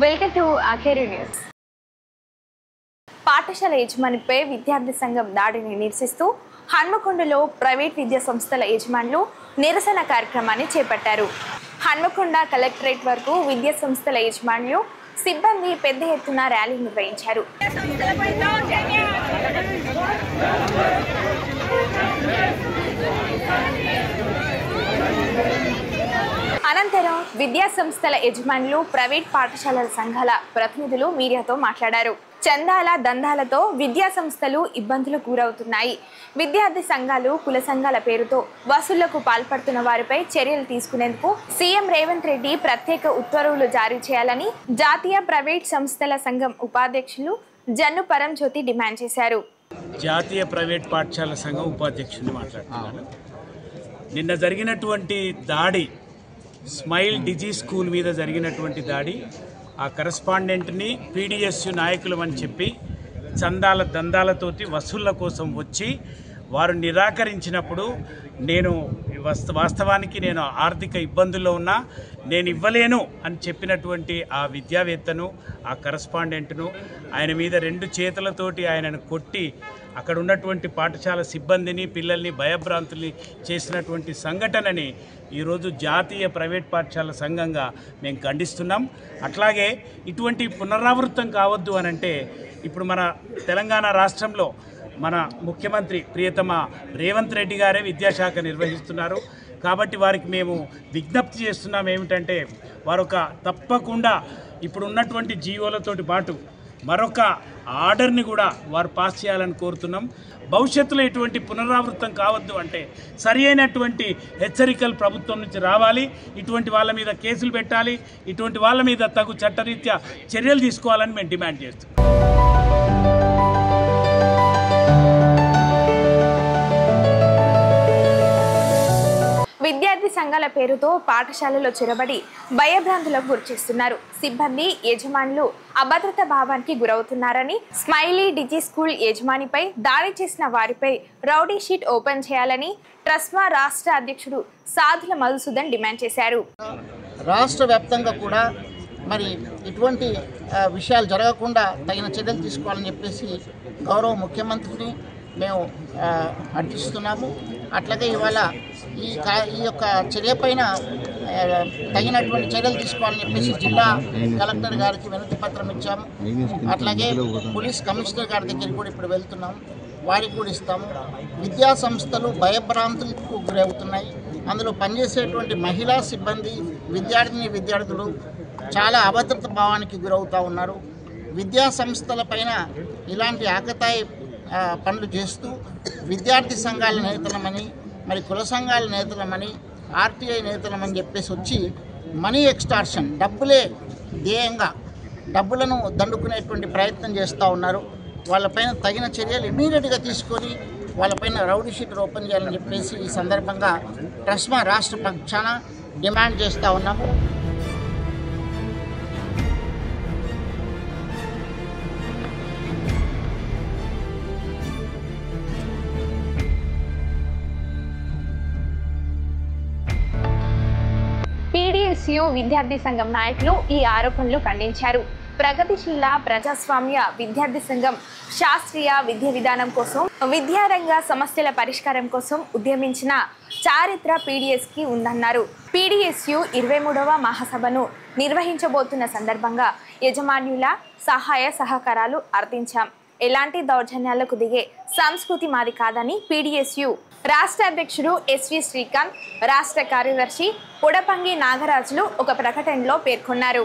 Welcome to ఆకేరి news. పాఠశాల యజమానిపై విద్యార్థి సంఘం దాడిని నిరసిస్తూ హన్మకొండలో ప్రైవేట్ విద్యా సంస్థల యజమానులు నిరసన కార్యక్రమాన్ని చేపట్టారు. హన్మకొండ కలెక్టరేట్ వరకు విద్యా సంస్థల యజమానులు సిబ్బంది పెద్ద ఎత్తున ర్యాలీ నిర్వహించారు. అనంతరం విద్యా సంస్థల యజమానులు ప్రైవేట్ పాఠశాలల సంఘాల ప్రతినిధులు మీడియాతో మాట్లాడారు. చందాల దందాలతో విద్యా సంస్థలు ఇబ్బందులకు గురవుతున్నాయి. విద్యార్థి సంఘాలు కుల సంఘాల పేరుతో వసూళ్లకు పాల్పడుతున్న వారిపై చర్యలు తీసుకునేందుకు సీఎం రేవంత్ రెడ్డి ప్రత్యేక ఉత్తర్వులు జారీ చేయాలని జాతీయ ప్రైవేట్ సంస్థల సంఘం ఉపాధ్యక్షులు జన్ను పరంజ్యోతి డిమాండ్ చేశారు. జాతీయ ప్రైవేట్ పాఠశాల సంఘం ఉపాధ్యక్షుడిని మాట్లాడుతున్నాను. నిన్న జరిగినటువంటి దాడి, స్మైల్ డిజీ స్కూల్ మీద జరిగినటువంటి దాడి, ఆ కరెస్పాండెంట్ని పీడిఎస్యు నాయకులు అని చెప్పి చందాల దందాలతోటి వసూళ్ల కోసం వచ్చి వారు నిరాకరించినప్పుడు వాస్తవానికి నేను ఆర్థిక ఇబ్బందుల్లో ఉన్నా, నేను ఇవ్వలేను అని చెప్పినటువంటి ఆ విద్యావేత్తను, ఆ కరెస్పాండెంట్ను ఆయన మీద 2 చేతులతోటి ఆయనను కొట్టి అక్కడ ఉన్నటువంటి పాఠశాల సిబ్బందిని, పిల్లల్ని భయభ్రాంతుల్ని చేసినటువంటి సంఘటనని ఈరోజు జాతీయ ప్రైవేట్ పాఠశాల సంఘంగా మేము ఖండిస్తున్నాం. అట్లాగే ఇటువంటి పునరావృతం కావద్దు అనంటే ఇప్పుడు మన తెలంగాణ రాష్ట్రంలో మన ముఖ్యమంత్రి ప్రియతమ రేవంత్ రెడ్డి గారే విద్యాశాఖ నిర్వహిస్తున్నారు. కాబట్టి వారికి మేము విజ్ఞప్తి చేస్తున్నాం ఏమిటంటే వారొక తప్పకుండా ఇప్పుడు ఉన్నటువంటి జీవోలతోటి పాటు మరొక ఆర్డర్ని కూడా వారు పాస్ చేయాలని కోరుతున్నాం. భవిష్యత్తులో ఎటువంటి పునరావృతం కావద్దు అంటే సరి అయినటువంటి హెచ్చరికలు ప్రభుత్వం నుంచి రావాలి. ఇటువంటి వాళ్ళ మీద కేసులు పెట్టాలి. ఇటువంటి వాళ్ళ మీద తగు చట్టరీత్యా చర్యలు తీసుకోవాలని మేము డిమాండ్ చేస్తున్నాం. విద్యార్థి సంఘాల పేరుతో పాఠశాలలో చొరబడి భయభ్రాంతులకు గురిచేస్తున్నారు. సిబ్బంది, యజమానులు అభద్రతా భావానికి గురవుతున్నారని, స్మైలీ డిజీ స్కూల్ యజమానిపై దాడి చేసిన వారిపై రౌడీ షీట్ ఓపెన్ చేయాలని ట్రస్మా రాష్ట్ర అధ్యక్షుడు సాధుల మధుసూదన్ డిమాండ్ చేశారు. రాష్ట్ర వ్యాప్తంగా కూడా మరి ఇటువంటి విషయాలు జరగకుండా తగిన చర్యలు తీసుకోవాలని చెప్పేసి గౌరవ ముఖ్యమంత్రిని మేము అర్థిస్తున్నాము. అట్లాగే ఇవాళ ఈ యొక్క చర్య పైన తగినటువంటి చర్యలు తీసుకోవాలని చెప్పేసి జిల్లా కలెక్టర్ గారికి వినతి పత్రం ఇచ్చాము. అట్లాగే పోలీస్ కమిషనర్ గారి దగ్గరికి కూడా ఇప్పుడు వెళ్తున్నాము, వారికి కూడా ఇస్తాము. విద్యా సంస్థలు భయభ్రాంతులకు గురవుతున్నాయి. అందులో పనిచేసేటువంటి మహిళా సిబ్బంది, విద్యార్థులు చాలా అభద్రత భావానికి గురవుతూ ఉన్నారు. విద్యా సంస్థల పైన ఇలాంటి ఆకతాయి పనులు చేస్తూ విద్యార్థి సంఘాల నేతలమని, మరి కుల సంఘాల నేతలమని, ఆర్టీఐ నేతలమని చెప్పేసి వచ్చి మనీ ఎక్స్టార్షన్, డబ్బులే ధ్యేయంగా డబ్బులను దండుకునేటువంటి ప్రయత్నం చేస్తూ ఉన్నారు. వాళ్ళపైన తగిన చర్యలు ఇమీడియట్గా తీసుకొని వాళ్ళపైన రౌడీ షీట్ ఓపెన్ చేయాలని చెప్పేసి ఈ సందర్భంగా ట్రస్మా రాష్ట్ర పక్షాన డిమాండ్ చేస్తూ ఉన్నాము. పీడీఎస్యు విద్యార్థి సంఘం నాయకులు ఈ ఆరోపణలు ఖండించారు. ప్రగతిశీల ప్రజాస్వామ్య విద్యార్థి సంఘం శాస్త్రీయ విద్యా విధానం కోసం, విద్యారంగ సమస్యల పరిష్కారం కోసం ఉద్యమించిన చారిత్ర పీడీఎస్కి ఉందన్నారు. పీడీఎస్యు 23వ మహాసభను నిర్వహించబోతున్న సందర్భంగా యజమానుల సహాయ సహకారాలు అర్థించాం. ఎలాంటి దౌర్జన్యాలకు దిగే సంస్కృతి మాది కాదని పీడీఎస్యు రాష్ట్ర అధ్యక్షుడు ఎస్వి శ్రీకాంత్, రాష్ట్ర కార్యదర్శి పొడపంగి నాగరాజులు ఒక ప్రకటనలో పేర్కొన్నారు.